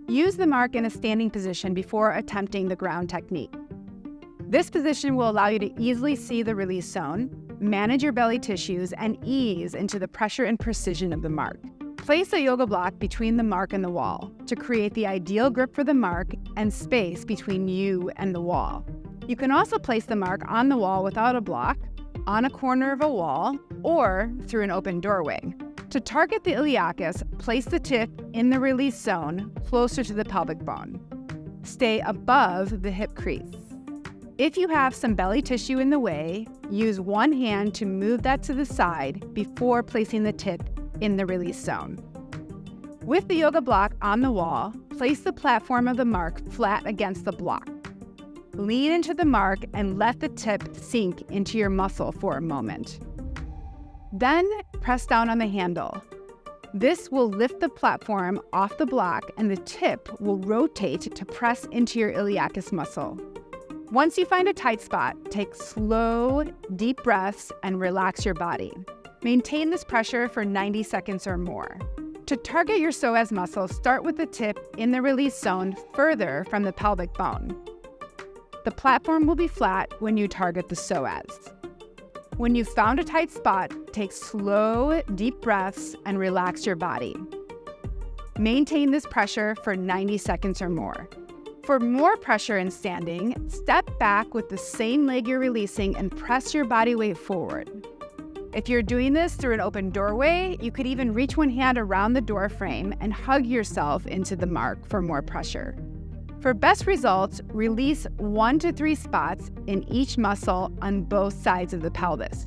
Use the mark in a standing position before attempting the ground technique. This position will allow you to easily see the release zone, manage your belly tissues, and ease into the pressure and precision of the mark. Place a yoga block between the mark and the wall to create the ideal grip for the mark and space between you and the wall. You can also place the mark on the wall without a block, on a corner of a wall, or through an open doorway. To target the iliacus, place the tip in the release zone closer to the pelvic bone. Stay above the hip crease. If you have some belly tissue in the way, use one hand to move that to the side before placing the tip in the release zone. With the yoga block on the wall, place the platform of the mark flat against the block. Lean into the mark and let the tip sink into your muscle for a moment. Then press down on the handle. This will lift the platform off the block and the tip will rotate to press into your iliacus muscle. Once you find a tight spot, take slow, deep breaths and relax your body. Maintain this pressure for 90 seconds or more. To target your psoas muscle, start with the tip in the release zone further from the pelvic bone. The platform will be flat when you target the psoas. When you've found a tight spot, take slow, deep breaths and relax your body. Maintain this pressure for 90 seconds or more. For more pressure in standing, step back with the same leg you're releasing and press your body weight forward. If you're doing this through an open doorway, you could even reach one hand around the door frame and hug yourself into the mark for more pressure. For best results, release 1 to 3 spots in each muscle on both sides of the pelvis.